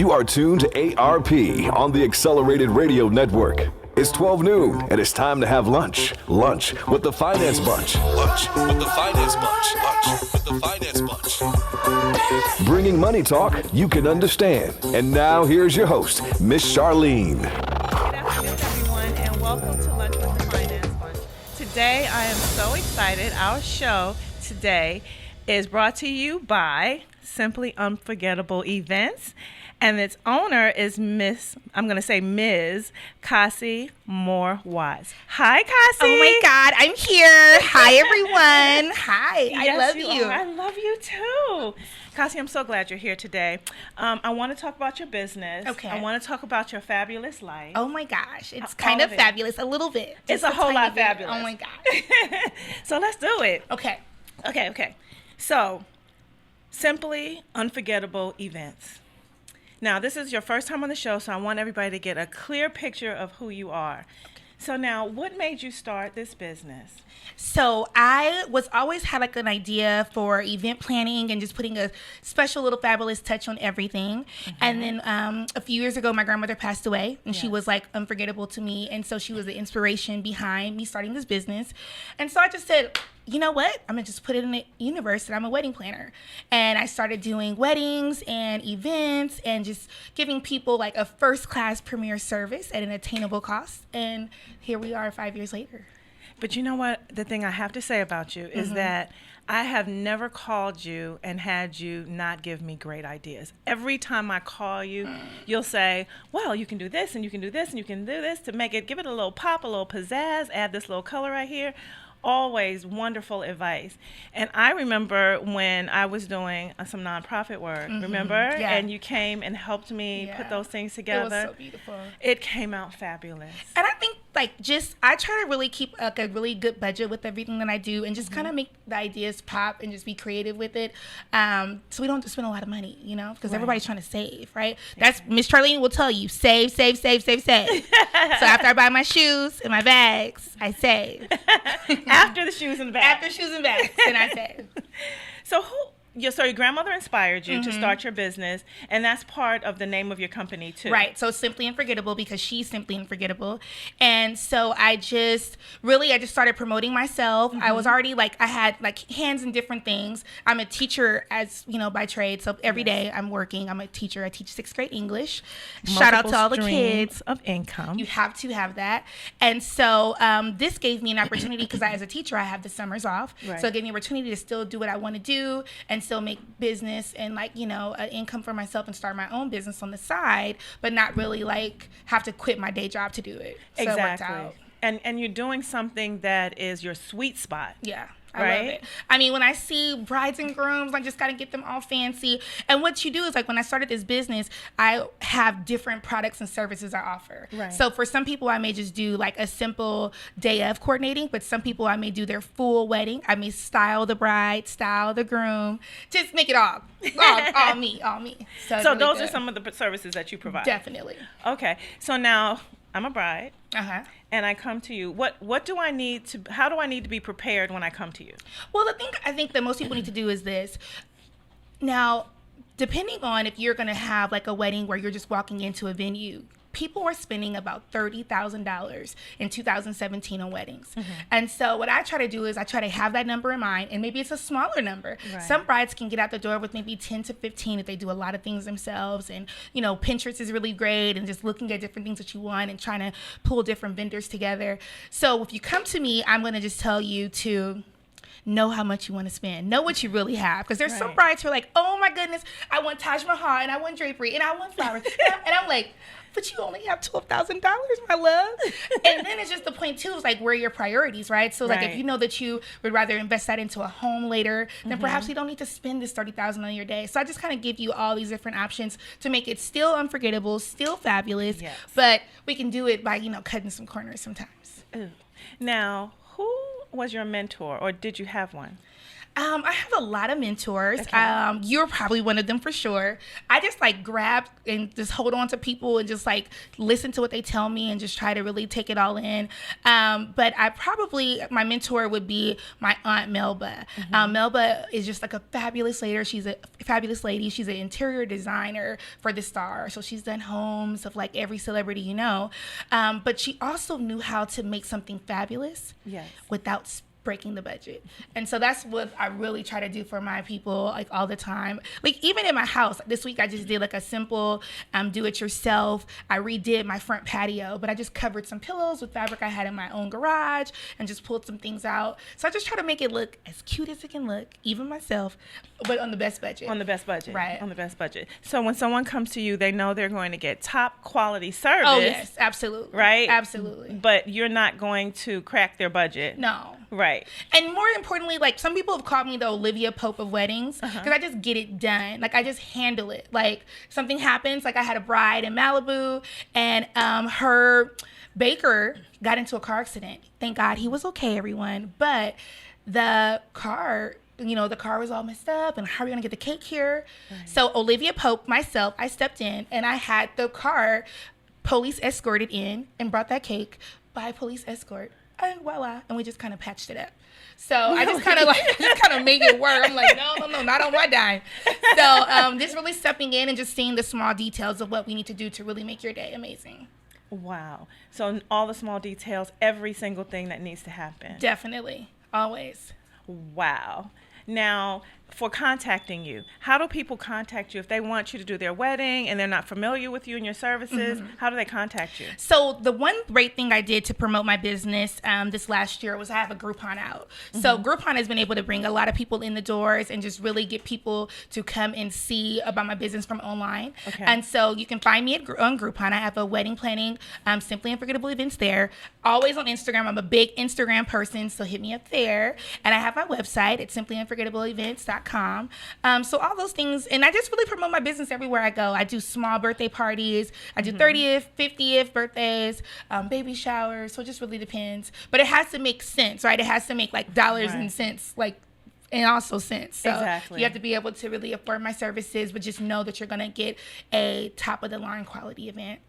You are tuned to ARP on the Accelerated Radio Network. It's 12 noon, and it's time to have lunch. Lunch with the Finance Bunch. Lunch with the Finance Bunch. Lunch with the Finance Bunch. Bringing money talk you can understand. And now here's your host, Miss Charlene. Good afternoon, everyone, and welcome to Lunch with the Finance Bunch. Today, I am so excited. Our show today is brought to you by Simply Unforgettable Events. And its owner is Ms. Cassie Moore Watts. Hi, Cassie. Oh my God, I'm here. Hi, everyone. Hi, Yes, I love you. I love you too. Cassie, I'm so glad you're here today. I want to talk about your business. Okay. I want to talk about your fabulous life. Oh my gosh, it's kind of fabulous, a little bit. It's Just a whole tiny lot bit. fabulous. Oh my God. So let's do it. Okay. Okay. So, Simply Unforgettable Events. Now, this is your first time on the show, so I want everybody to get a clear picture of who you are. Okay. So now, what made you start this business? So I was always had like an idea for event planning and just putting a special little fabulous touch on everything. Mm-hmm. And then a few years ago, my grandmother passed away, and she was like unforgettable to me. And so she was the inspiration behind me starting this business. And so I just said, you know what? I'm going to just put it in the universe that I'm a wedding planner. And I started doing weddings and events and just giving people like a first-class premier service at an attainable cost. And here we are 5 years later. But you know what? The thing I have to say about you is that I have never called you and had you not give me great ideas. Every time I call you, you'll say, well, you can do this and you can do this and you can do this to make it, give it a little pop, a little pizzazz, add this little color right here. Always wonderful advice. And I remember when I was doing some nonprofit work, remember? Yeah. And you came and helped me put those things together. It was so beautiful. It came out fabulous. And I think I try to really keep like a really good budget with everything that I do and just kind of make the ideas pop and just be creative with it. So we don't spend a lot of money, because everybody's trying to save, right? That's Miss Charlene will tell you, save. So after I buy my shoes and my bags, I save. After the shoes and the bags. After shoes and bags, then I save. So your grandmother inspired you to start your business, and that's part of the name of your company too. Right. So Simply Unforgettable, because she's Simply Unforgettable. And so I just started promoting myself. I was already I had hands in different things. I'm a teacher by trade. So every day I'm working. I'm a teacher. I teach 6th grade English. Shout out to all the kids. Of income. You have to have that. And so this gave me an opportunity because as a teacher, I have the summers off. Right. So it gave me an opportunity to still do what I want to do and still make business and an income for myself and start my own business on the side, but not really have to quit my day job to do it. So exactly. It worked out. And you're doing something that is your sweet spot. Yeah. I love it. I mean, when I see brides and grooms, I just got to get them all fancy. And what you do is when I started this business, I have different products and services I offer. Right. So for some people, I may just do a simple day of coordinating, but some people I may do their full wedding. I may style the bride, style the groom, just make it all me. So really those are some of the services that you provide. Definitely. Okay. So now I'm a bride. Uh-huh. And I come to you. What do I need to? How do I need to be prepared when I come to you? Well, the thing I think that most people need to do is this. Now, depending on if you're going to have a wedding where you're just walking into a venue, people are spending about $30,000 in 2017 on weddings. And so what I try to do is I try to have that number in mind, and maybe it's a smaller number. Right. Some brides can get out the door with maybe 10 to 15 if they do a lot of things themselves. And, Pinterest is really great, and just looking at different things that you want and trying to pull different vendors together. So if you come to me, I'm going to just tell you to know how much you want to spend. Know what you really have. Because there's some brides who are oh my goodness, I want Taj Mahal, and I want drapery, and I want flowers. and I'm like, but you only have $12,000, my love. And then it's just the point too, is where are your priorities, right? So if you know that you would rather invest that into a home later, then perhaps you don't need to spend this $30,000 on your day. So I just kind of give you all these different options to make it still unforgettable, still fabulous, but we can do it by, cutting some corners sometimes. Ooh. Now, who was your mentor, or did you have one? I have a lot of mentors. Okay. You're probably one of them for sure. I just like grab and just hold on to people and just like listen to what they tell me and just try to really take it all in. But my mentor would be my aunt Melba. Melba is just like a fabulous lady. She's a fabulous lady. She's an interior designer for the Star. So she's done homes of like every celebrity you know. But she also knew how to make something fabulous without breaking the budget. And so that's what I really try to do for my people, like all the time. Like even in my house, this week I just did like a simple do it yourself. I redid my front patio, but I just covered some pillows with fabric I had in my own garage and just pulled some things out. So I just try to make it look as cute as it can look, even myself, but on the best budget. On the best budget. Right. On the best budget. So when someone comes to you, they know they're going to get top quality service. Oh yes, absolutely. Right? Absolutely. But you're not going to crack their budget. No. Right. And more importantly, like some people have called me the Olivia Pope of weddings because I just get it done. Like I just handle it. Like something happens, like I had a bride in Malibu and her baker got into a car accident. Thank God he was okay, everyone. But the car was all messed up and how are we going to get the cake here? Right. So Olivia Pope, myself, I stepped in and I had the car police escorted in and brought that cake by police escort. And voila, and we just kind of patched it up. So I just kind of make it work. I'm like, no, not on my dime. So just really stepping in and just seeing the small details of what we need to do to really make your day amazing. Wow. So all the small details, every single thing that needs to happen. Definitely. Always. Wow. Now, for contacting you, how do people contact you if they want you to do their wedding and they're not familiar with you and your services? How do they contact you? So the one great thing I did to promote my business this last year was I have a Groupon out. So Groupon has been able to bring a lot of people in the doors and just really get people to come and see about my business from online. Okay. And so you can find me on Groupon. I have a wedding planning, Simply Unforgettable Events there. Always on Instagram. I'm a big Instagram person, so hit me up there. And I have my website at simplyunforgettableevents.com. So all those things, and I just really promote my business everywhere I go. I do small birthday parties. I do 30th, 50th birthdays, baby showers. So it just really depends. But it has to make sense, right? It has to make like dollars and cents, like, and also cents. So exactly. You have to be able to really afford my services, but just know that you're going to get a top of the line quality event.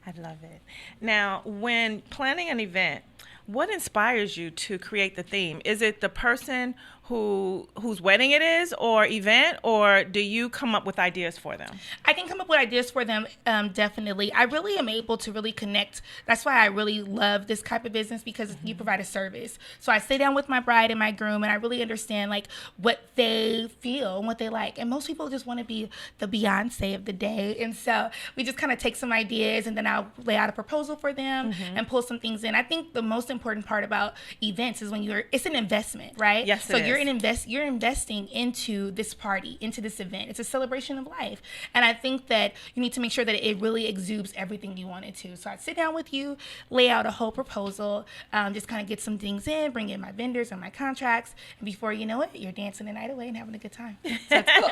I love it. Now, when planning an event, what inspires you to create the theme? Is it the person whose wedding it is or event, or do you come up with ideas for them? I can come up with ideas for them, definitely. I really am able to really connect. That's why I really love this type of business, because you provide a service. So I sit down with my bride and my groom and I really understand like what they feel and what they like. And most people just want to be the Beyonce of the day. And so we just kind of take some ideas and then I'll lay out a proposal for them and pull some things in. I think the most important part about events is when it's an investment, right? Yes, so it is. You're investing into this party, into this event. It's a celebration of life. And I think that you need to make sure that it really exudes everything you want it to. So I'd sit down with you, lay out a whole proposal, just kind of get some things in, bring in my vendors and my contracts. And before you know it, you're dancing the night away and having a good time. So it's cool.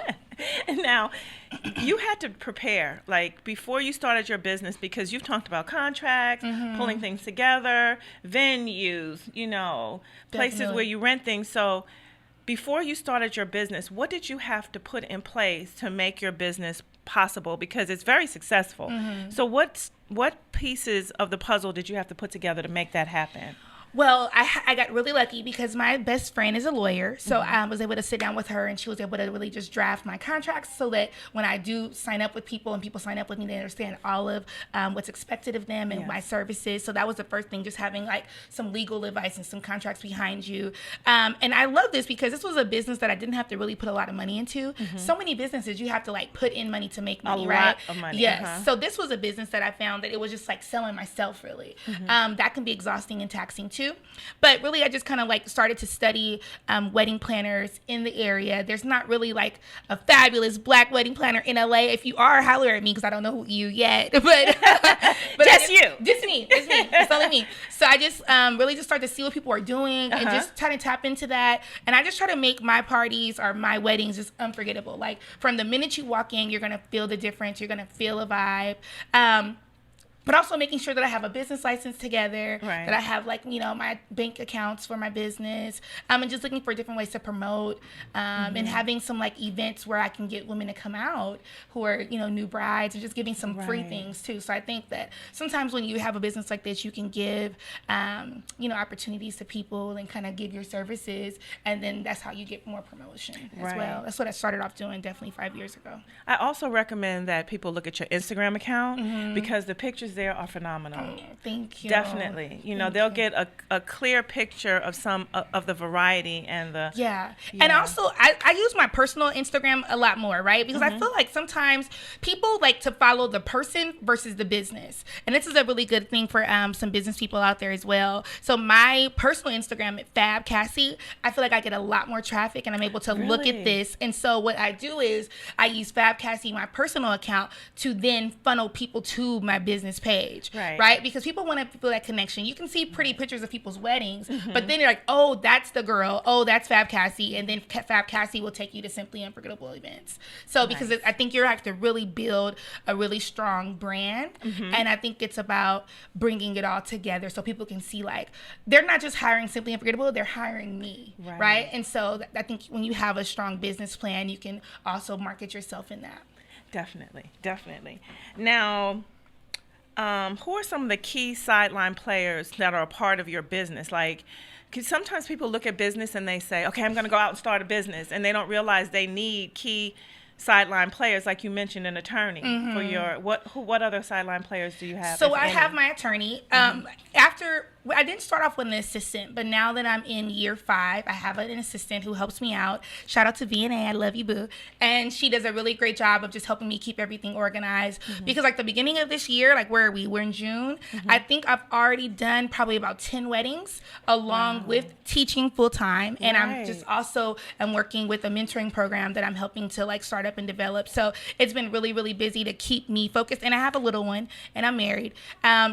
Now, you had to prepare, like, before you started your business, because you've talked about contracts, pulling things together, venues, places Definitely. where you rent things. So before you started your business, what did you have to put in place to make your business possible? Because it's very successful. So what pieces of the puzzle did you have to put together to make that happen? Well, I got really lucky because my best friend is a lawyer. So I was able to sit down with her and she was able to really just draft my contracts so that when I do sign up with people and people sign up with me, they understand all of what's expected of them and my services. So that was the first thing, just having like some legal advice and some contracts behind you. And I love this because this was a business that I didn't have to really put a lot of money into. So many businesses, you have to like put in money to make money, right? A lot of money. Yes. So this was a business that I found that it was just like selling myself, really. That can be exhausting and taxing too. But really, I just kind of like started to study wedding planners in the area. There's not really like a fabulous black wedding planner in LA. If you are, holler at me because I don't know you yet. But just you. Just me. It's only me. So I just really just started to see what people are doing and just try to tap into that. And I just try to make my parties or my weddings just unforgettable. Like from the minute you walk in, you're going to feel the difference. You're going to feel a vibe. but also making sure that I have a business license together, Right. that I have like, my bank accounts for my business, and just looking for different ways to promote, and having some like events where I can get women to come out who are, new brides, and just giving some free Right. things too. So I think that sometimes when you have a business like this, you can give, opportunities to people and kind of give your services, and then that's how you get more promotion as Right. well. That's what I started off doing definitely 5 years ago. I also recommend that people look at your Instagram account because the pictures there are phenomenal. Oh, thank you. Definitely. They'll get a clear picture of some of the variety and the... Yeah. Yeah. And also, I use my personal Instagram a lot more, right? Because I feel like sometimes people like to follow the person versus the business. And this is a really good thing for some business people out there as well. So my personal Instagram at Fab Cassie, I feel like I get a lot more traffic and I'm able to look Really? at this. And so what I do is I use Fab Cassie, my personal account, to then funnel people to my business page, Right. Because people want to feel that connection. You can see pretty pictures of people's weddings, but then you're like, oh, that's the girl. Oh, that's Fab Cassie. And then Fab Cassie will take you to Simply Unforgettable Events. So because Nice. I think you have to really build a really strong brand. And I think it's about bringing it all together so people can see like, they're not just hiring Simply Unforgettable, they're hiring me, right? And so I think when you have a strong business plan, you can also market yourself in that. Definitely. Now, who are some of the key sideline players that are a part of your business? Like, 'cause sometimes people look at business and they say, okay, I'm going to go out and start a business. And they don't realize they need key sideline players, like you mentioned, an attorney for your, what other sideline players do you have? So if I any? have my attorney. After I didn't start off with an assistant, but now that I'm in year 5, I have an assistant who helps me out. Shout out to VNA, I love you, boo. And she does a really great job of just helping me keep everything organized. Because like the beginning of this year, like where are we? We're in June. I think I've already done probably about 10 weddings along with teaching full time. And I'm just also I'm working with a mentoring program that I'm helping to like start up and develop. So it's been really, really busy to keep me focused. And I have a little one and I'm married.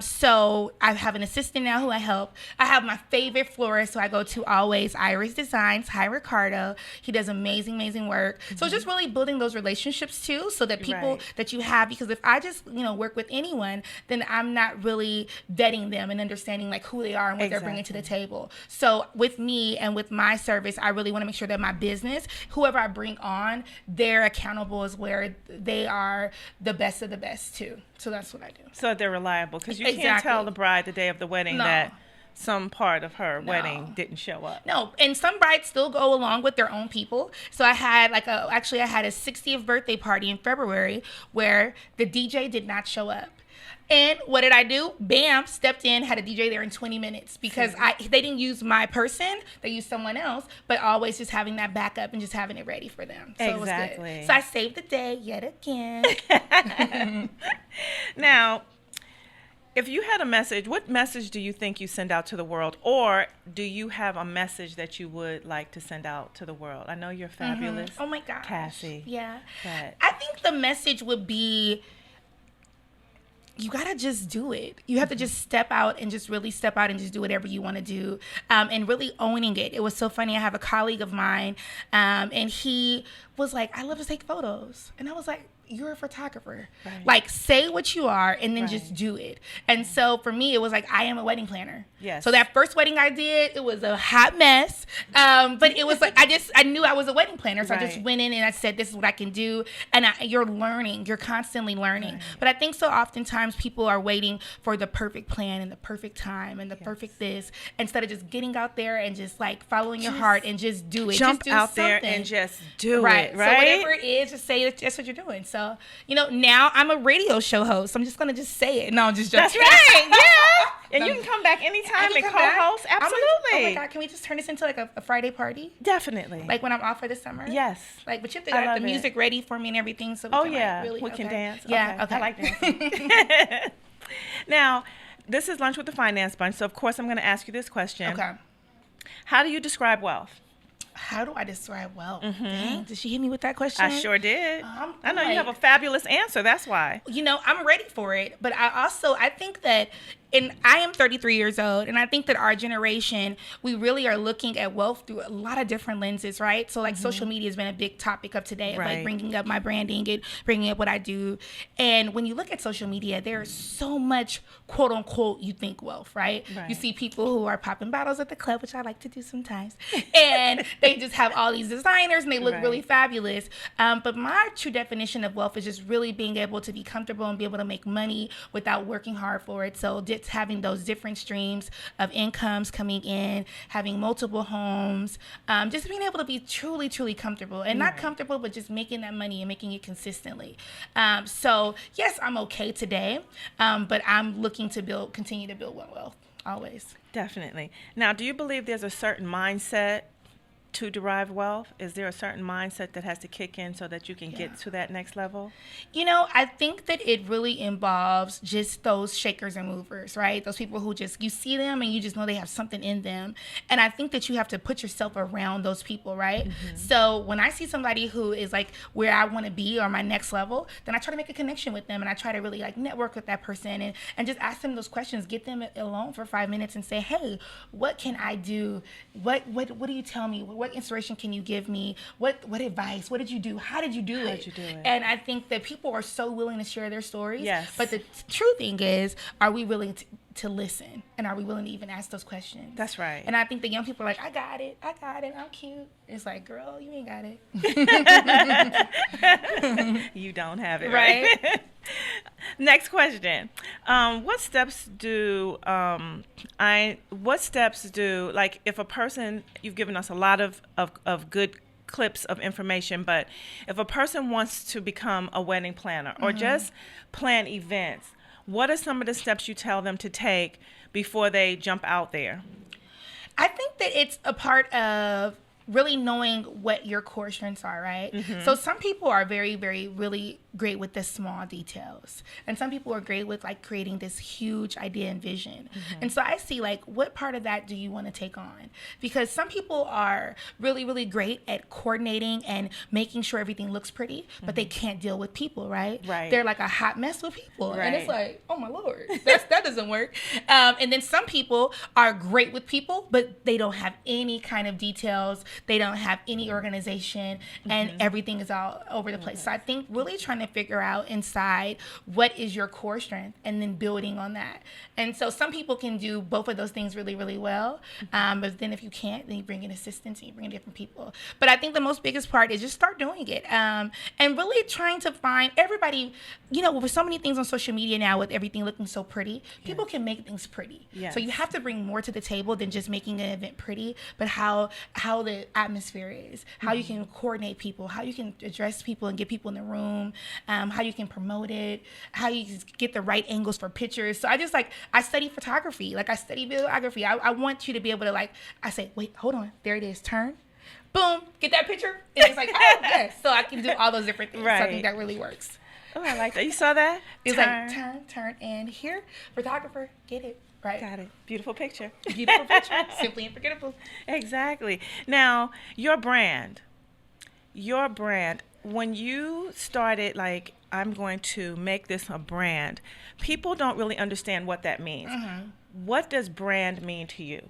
So I have an assistant now who I help. I have my favorite florist who I go to always, Iris Designs. Hi, Ricardo. He does amazing work. So it's just really building those relationships too, so that people that you have, because if I just, work with anyone, then I'm not really vetting them and understanding like who they are and what they're bringing to the table. So with me and with my service, I really want to make sure that my business, whoever I bring on, they're accountable as where they are the best of the best too. So that's what I do. So they're reliable, because you can't tell the bride the day of the wedding that some part of her wedding didn't show up. No, and some brides still go along with their own people. So I had I had a 60th birthday party in February where the DJ did not show up. And what did I do? Bam, stepped in, had a DJ there in 20 minutes because they didn't use my person, they used someone else, but always just having that backup and just having it ready for them. So it was good. So I saved the day yet again. Now, if you had a message, what message do you think you send out to the world? Or do you have a message that you would like to send out to the world? I know you're fabulous. Oh my gosh. Cassie. Yeah. But I think the message would be, you gotta just do it. You have to just step out and just really step out and just do whatever you want to do, and really owning it. It was so funny. I have a colleague of mine, and he was like, I love to take photos. And I was like, you're a photographer. Like, say what you are and then just do it. And so for me, it was like, I am a wedding planner. Yes. So that first wedding I did, it was a hot mess. But it was like, I knew I was a wedding planner. So I just went in and I said, this is what I can do. And you're learning. You're constantly learning. But I think so oftentimes people are waiting for the perfect plan and the perfect time and the perfect this, instead of just getting out there and just like following your heart and just do it. Jump just do out something. there and just do it. Right. So whatever it is, just say that's what you're doing. So, now I'm a radio show host. I'm just going to just say it. No, I'm just joking. That's right. Yeah. And you can come back anytime and co-host. Back. Absolutely. Oh my God. Can we just turn this into like a Friday party? Definitely. Like when I'm off for the summer? Yes. Like, but you have to have the music ready for me and everything. So we can, really, we can dance. Yeah. Okay. I like dancing. Now, this is Lunch with the Finance Bunch. So, of course, I'm going to ask you this question. Okay. How do you describe wealth? How do I describe wealth? Dang, did she hit me with that question? I sure did. I know like, you have a fabulous answer. That's why. You know, I'm ready for it. But I think that, and I am 33 years old, and I think that our generation, we really are looking at wealth through a lot of different lenses, right? So like social media has been a big topic of today, of like bringing up my branding and bringing up what I do. And when you look at social media, there's so much quote unquote you think wealth, right? You see people who are popping bottles at the club, which I like to do sometimes, and they just have all these designers and they look really fabulous. But my true definition of wealth is just really being able to be comfortable and be able to make money without working hard for it. So having those different streams of incomes coming in, having multiple homes, just being able to be truly, truly comfortable, and not comfortable, but just making that money and making it consistently. So yes, I'm okay today, but I'm looking to continue to build wealth always. Definitely. Now, do you believe there's a certain mindset to derive wealth? Is there a certain mindset that has to kick in so that you can get to that next level? You know, I think that it really involves just those shakers and movers, right? Those people who just, you see them and you just know they have something in them. And I think that you have to put yourself around those people, right? So when I see somebody who is like where I want to be or my next level, then I try to make a connection with them, and I try to really like network with that person and just ask them those questions, get them alone for 5 minutes and say, hey, what can I do? What do you tell me? What inspiration can you give me? What advice? What did you do? How did you do it? And I think that people are so willing to share their stories. Yes. But the true thing is, are we willing to listen? And are we willing to even ask those questions? That's right. And I think the young people are like, I got it, I'm cute. It's like, girl, you ain't got it. You don't have it, right? Next question. What steps do like if a person, you've given us a lot of good clips of information, but if a person wants to become a wedding planner or just plan events, what are some of the steps you tell them to take before they jump out there? I think that it's a part of really knowing what your core strengths are, right? So some people are very, very, really great with the small details. And some people are great with like creating this huge idea and vision. And so I see like, what part of that do you want to take on? Because some people are really, really great at coordinating and making sure everything looks pretty, but they can't deal with people, right? They're like a hot mess with people. And it's like, oh my Lord, that doesn't work. And then some people are great with people, but they don't have any kind of details. They don't have any organization, and everything is all over the place. So I think really trying to figure out inside what is your core strength and then building on that. And so some people can do both of those things really, really well. But then if you can't, then you bring in assistants and you bring in different people. But I think the most biggest part is just start doing it. And really trying to find everybody, you know, with so many things on social media now, with everything looking so pretty, people can make things pretty. So you have to bring more to the table than just making an event pretty, but how the atmosphere is, how you can coordinate people, how you can address people and get people in the room, how you can promote it, how you get the right angles for pictures. So I study photography, like I study videography. I want you to be able to like, I say, wait, hold on, there it is, turn, boom, get that picture. And it's like, oh yes. So I can do all those different things. So I think that really works. Oh, I like that. You saw that? It's like turn, and here, photographer, get it. Right. Got it. Beautiful picture. Beautiful picture. Simply Unforgettable. Exactly. Now, your brand, when you started like, I'm going to make this a brand, people don't really understand what that means. What does brand mean to you?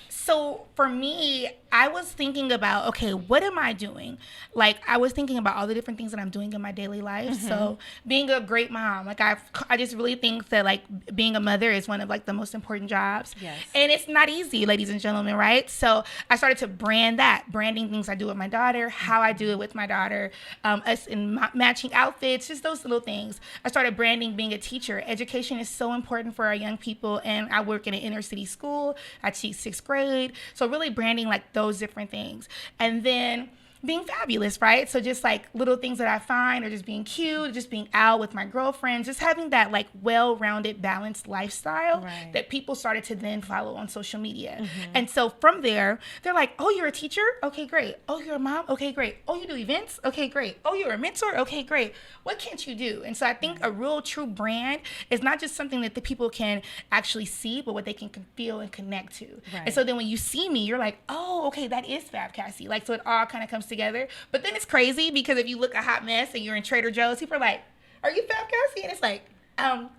So for me, I was thinking about, okay, what am I doing? Like, I was thinking about all the different things that I'm doing in my daily life. So being a great mom, like I just really think that like being a mother is one of like the most important jobs. And it's not easy, ladies and gentlemen, right? So I started to branding things I do with my daughter, how I do it with my daughter, us in matching outfits, just those little things. I started branding being a teacher. Education is so important for our young people, and I work in an inner city school. I teach 6th grade. So really branding like those different things. And then being fabulous, right? So just like little things that I find, or just being cute, just being out with my girlfriends, just having that like well-rounded, balanced lifestyle that people started to then follow on social media. And so from there, they're like, oh, you're a teacher? Okay, great. Oh, you're a mom? Okay, great. Oh, you do events? Okay, great. Oh, you're a mentor? Okay, great. What can't you do? And so I think a real true brand is not just something that the people can actually see, but what they can feel and connect to. And so then when you see me, you're like, oh, okay, that is Fab Cassie. Like, so it all kind of comes together. But then it's crazy because if you look a hot mess and you're in Trader Joe's, people are like, are you Fab Cassie? And it's like,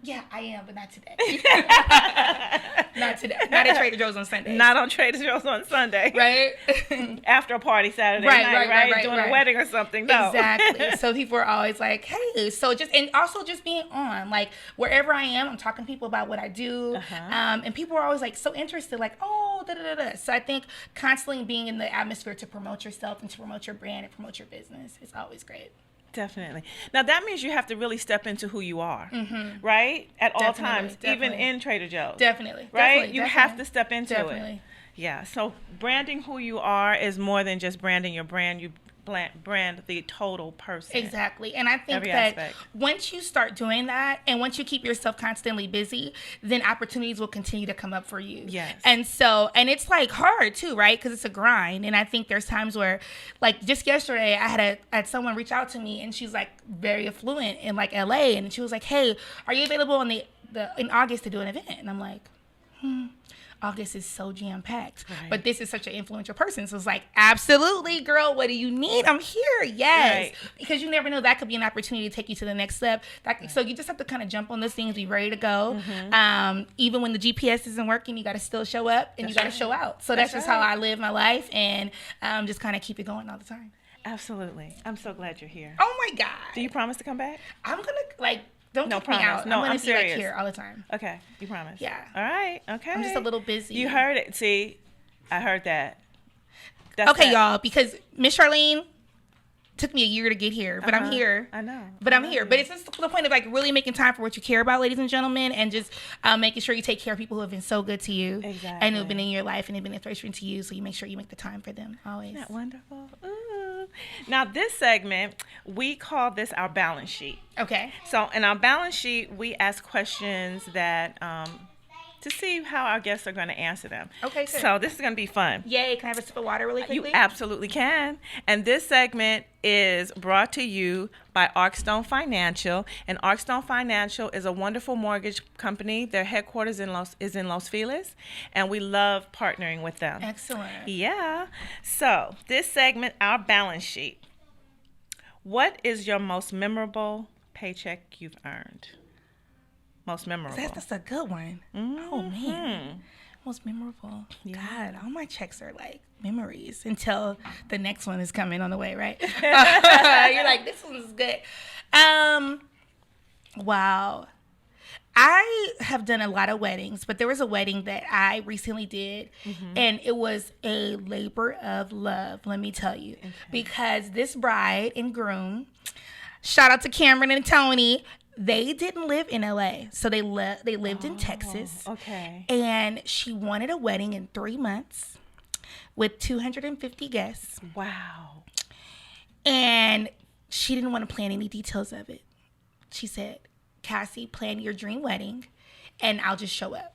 yeah, I am, but not today. Not today. Not at Trader Joe's on Sunday. Not on Trader Joe's on Sunday. Right? After a party Saturday night, right? Doing a wedding or something. No. Exactly. So people are always like, hey, so just, and also just being on, like wherever I am, I'm talking to people about what I do. And people are always like so interested, like, oh, da da da da. So I think constantly being in the atmosphere to promote yourself and to promote your brand and promote your business is always great. Definitely. Now that means you have to really step into who you are, right? At all times, even in Trader Joe's. Definitely. Right? You have to step into it. Yeah. So branding who you are is more than just branding your brand. You brand the total person. Exactly. And I think that once you start doing that and once you keep yourself constantly busy, then opportunities will continue to come up for you. Yes. And so, and it's like hard too, right? Because it's a grind. And I think there's times where, like just yesterday, I had someone reach out to me and she's like very affluent in like LA. And she was like, hey, are you available in August to do an event? And I'm like, August is so jam-packed. But this is such an influential person. So it's like, absolutely, girl, what do you need? I'm here. Yes. Because you never know, that could be an opportunity to take you to the next step. So you just have to kind of jump on those things, be ready to go. Even when the GPS isn't working, you got to still show up and you got to show out. So that's just how I live my life, and just kind of keep it going all the time. Absolutely. I'm so glad you're here. Oh my God. Do you promise to come back? I'm going to don't kick me out. No, I'm serious. Like here all the time. Okay, you promise? Yeah. All right. Okay. I'm just a little busy. You heard it. See, I heard that. Y'all, because Miss Charlene took me a year to get here, but I'm here. I know. But I'm here. But it's just to the point of like really making time for what you care about, ladies and gentlemen, and just making sure you take care of people who have been so good to you. Exactly. And who have been in your life and have been inspiration to you. So you make sure you make the time for them always. Isn't that wonderful? Ooh. Now this segment, we call this our balance sheet. Okay. So in our balance sheet, we ask questions that to see how our guests are going to answer them. Okay, good. So this is going to be fun. Yay. Can I have a sip of water really quickly? You absolutely can. And this segment is brought to you by Arkstone Financial. And Arkstone Financial is a wonderful mortgage company. Their headquarters is in Los Feliz, and we love partnering with them. Excellent. Yeah. So this segment, our balance sheet. What is your most memorable paycheck you've earned? Most memorable. That's a good one. Oh, man. Most memorable. Yeah. God, all my checks are like memories until the next one is coming on the way, right? You're like, this one's good. Wow. I have done a lot of weddings, but there was a wedding that I recently did, and it was a labor of love, let me tell you. Because this bride and groom, shout out to Cameron and Tony, they didn't live in LA, so they lived in Texas. Okay. And she wanted a wedding in 3 months with 250 guests. Wow. And she didn't want to plan any details of it. She said, Cassie, plan your dream wedding, and I'll just show up.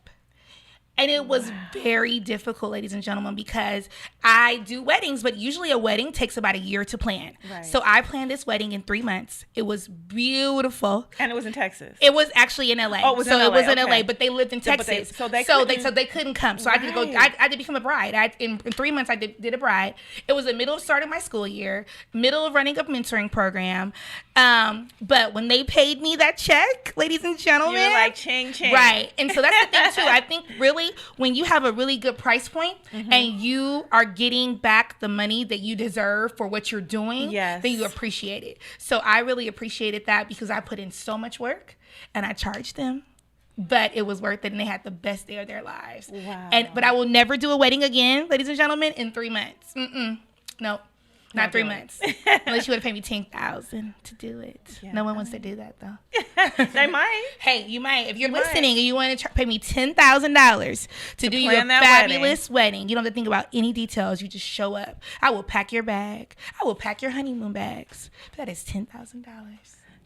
And it was very difficult, ladies and gentlemen, because I do weddings, but usually a wedding takes about a year to plan. Right. So I planned this wedding in 3 months. It was beautiful. And it was in Texas. It was actually in LA. Oh, it was in LA. It was in Okay. LA, but they lived in Texas. So they couldn't come. So I had to go. I did become a bride. In 3 months, I did a bride. It was the middle of starting my school year, middle of running a mentoring program. But when they paid me that check, ladies and gentlemen, you're like ching ching. Right. And so that's the thing too. I think really when you have a really good price point and you are getting back the money that you deserve for what you're doing, then you appreciate it. So I really appreciated that because I put in so much work and I charged them. But it was worth it, and they had the best day of their lives. Wow. But I will never do a wedding again, ladies and gentlemen, in 3 months. Nope. Not 3 months. Unless you would have paid me $10,000 to do it. Yeah. No one wants to do that, though. They might. Hey, you might. If you're listening and you want to pay me $10,000 to do your fabulous wedding, you don't have to think about any details. You just show up. I will pack your bag. I will pack your honeymoon bags. That is $10,000.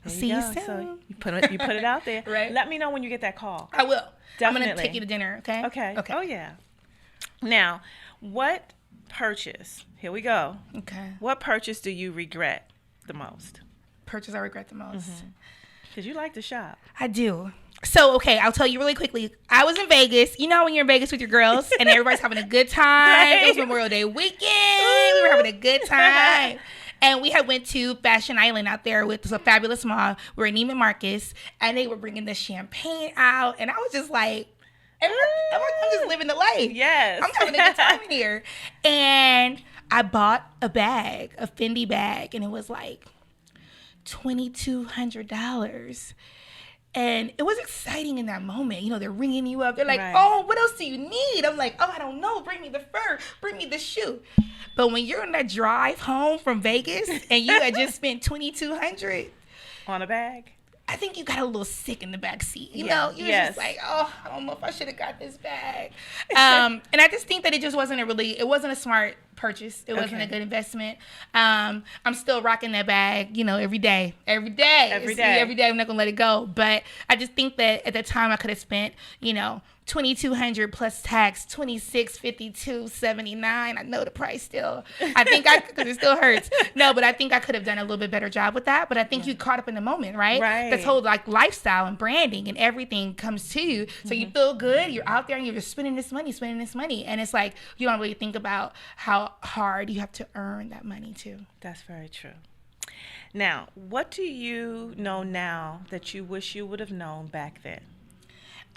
See you soon. So you put it out there. Right. Let me know when you get that call. I will. Definitely. I'm going to take you to dinner, okay? Okay. Oh, yeah. Now, what purchase, here we go. Okay. What purchase do you regret the most? Purchase I regret the most. Because you like to shop. I do. So, okay, I'll tell you really quickly. I was in Vegas. You know when you're in Vegas with your girls and everybody's having a good time. Right. It was Memorial Day weekend. We were having a good time. And we had went to Fashion Island out there with a fabulous mall. We're in Neiman Marcus. And they were bringing the champagne out. And I was just like, I'm just living the life. Yes. I'm having a good time in here. And I bought a bag, a Fendi bag. And it was like $2,200. And it was exciting in that moment. You know, they're ringing you up. They're like, oh, what else do you need? I'm like, oh, I don't know. Bring me the fur. Bring me the shoe. But when you're on that drive home from Vegas and you had just spent $2,200 on a bag, I think you got a little sick in the back seat. You know, you were just like, oh, I don't know if I should have got this bag. And I just think that it just wasn't it wasn't a smart purchase. It wasn't a good investment. I'm still rocking that bag, you know, every day. Every day. I'm not going to let it go. But I just think that at the time I could have spent, you know, $2,200 plus tax, $2,652.79. I know the price still. I think because it still hurts. No, but I think I could have done a little bit better job with that. But I think you caught up in the moment, right? Right. This whole like lifestyle and branding and everything comes to you. So you feel good. You're out there and you're just spending this money. And it's like you don't really think about how hard you have to earn that money too. That's very true. Now, what do you know now that you wish you would have known back then?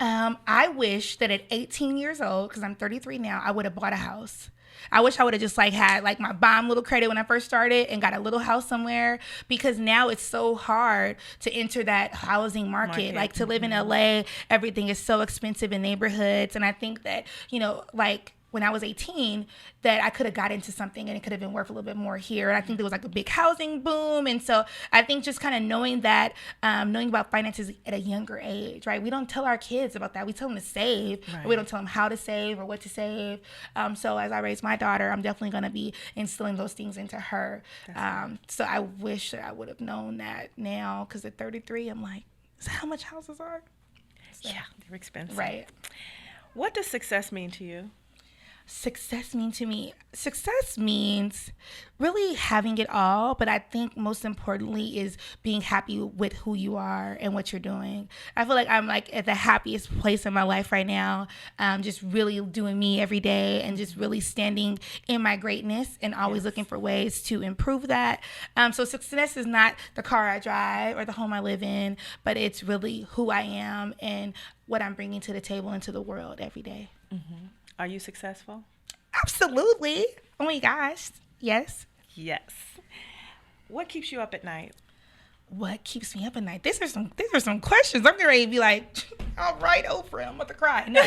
I wish that at 18 years old, because I'm 33 now, I would have bought a house. I wish I would have just like had like my bomb little credit when I first started and got a little house somewhere, because now it's so hard to enter that housing market. Like to live in LA, everything is so expensive in neighborhoods. And I think that, you know, like when I was 18, that I could have got into something and it could have been worth a little bit more here. And I think there was like a big housing boom. And so I think just kind of knowing that, knowing about finances at a younger age, right? We don't tell our kids about that. We tell them to save, but we don't tell them how to save or what to save. So as I raise my daughter, I'm definitely going to be instilling those things into her. So I wish that I would have known that now, because at 33, I'm like, is that how much houses are? So, yeah, they're expensive. Right. What does success mean to you? Success means really having it all, but I think most importantly is being happy with who you are and what you're doing. I feel like I'm like at the happiest place in my life right now, just really doing me every day and just really standing in my greatness and always looking for ways to improve that. So success is not the car I drive or the home I live in, but it's really who I am and what I'm bringing to the table and to the world every day. Mm-hmm. Are you successful? Absolutely. Oh my gosh. Yes. Yes. What keeps you up at night? What keeps me up at night? These are some questions. I'm getting ready to be like, all right, Oprah, I'm about to cry. No.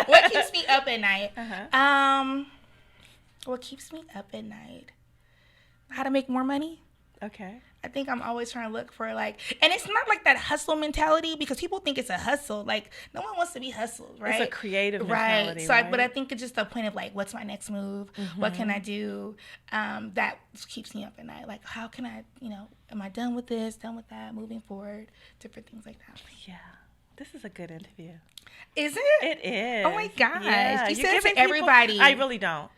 What keeps me up at night? What keeps me up at night? How to make more money. Okay. I think I'm always trying to look for like, and it's not like that hustle mentality, because people think it's a hustle. Like no one wants to be hustled, right? It's a creative mentality, right? So, but I think it's just the point of like, what's my next move? Mm-hmm. What can I do? That keeps me up at night. Like, how can I, you know, am I done with this? Done with that? Moving forward, different things like that. Yeah, this is a good interview. Is it? It is. Oh my gosh! Yeah. You said it to everybody. I really don't.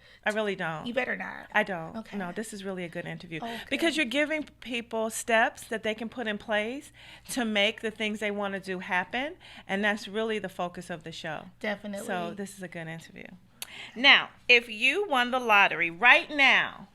You better not. I don't. Okay. No, this is really a good interview. Okay. Because you're giving people steps that they can put in place to make the things they want to do happen. And that's really the focus of the show. Definitely. So this is a good interview. Now, if you won the lottery right now,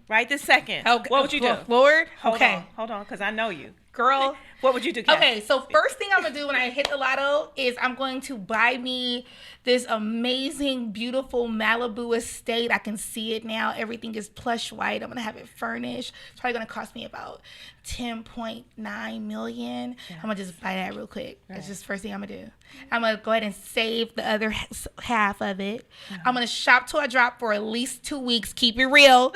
right this second, what would you do? Lord? Hold on, because I know you. Girl. What would you do, Kat? Okay, so first thing I'm going to do when I hit the lotto is I'm going to buy me this amazing, beautiful Malibu estate. I can see it now. Everything is plush white. I'm going to have it furnished. It's probably going to cost me about $10.9 million. Yeah. I'm going to just buy that real quick. Right. That's just the first thing I'm going to do. I'm going to go ahead and save the other half of it. I'm going to shop till I drop for at least 2 weeks. Keep it real.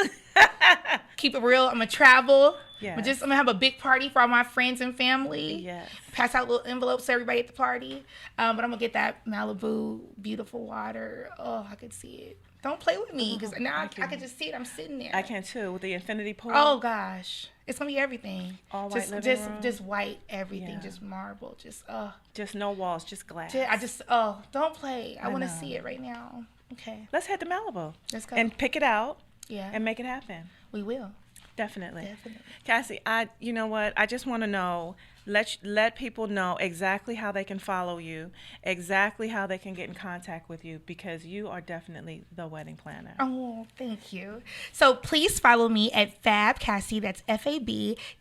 Keep it real. I'm going to travel. Yeah. I'm gonna have a big party for all my friends and family. Yes. Pass out little envelopes to everybody at the party. But I'm gonna get that Malibu beautiful water. Oh, I could see it. Don't play with me, because now I can just see it. I'm sitting there. I can too, with the infinity pool. Oh gosh, it's gonna be everything. All white living room. Just white everything. Yeah. Just marble. Just no walls, just glass. Don't play. I want to know. see it right now. Okay, Let's head to Malibu. let's go. And pick it out Yeah, and make it happen. we will. Definitely. Definitely. Cassie, you know what? I just want to know, let people know exactly how they can follow you, exactly how they can get in contact with you, because you are definitely the wedding planner. Oh, thank you. So please follow me at Fab Cassie. That's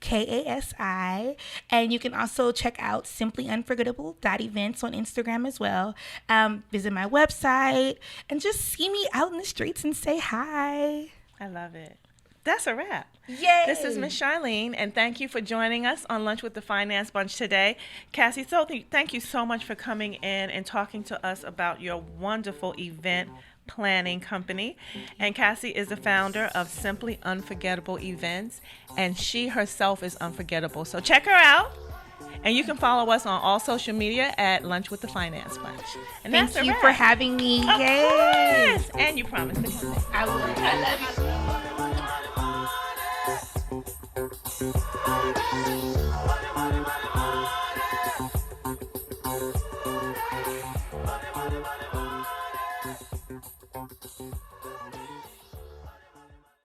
FABKASI. And you can also check out simplyunforgettable.events on Instagram as well. Visit my website and just see me out in the streets and say hi. I love it. That's a wrap. Yay! This is Miss Charlene, and thank you for joining us on Lunch with the Finance Bunch today. Cassie, thank you so much for coming in and talking to us about your wonderful event planning company. And Cassie is the founder of Simply Unforgettable Events, and she herself is unforgettable. So check her out. And you can follow us on all social media at Lunch with the Finance Bunch. And Thank that's a you wrap. for having me. Of Yay! course. And you promised to come back. I will. I love you. Money, money, money.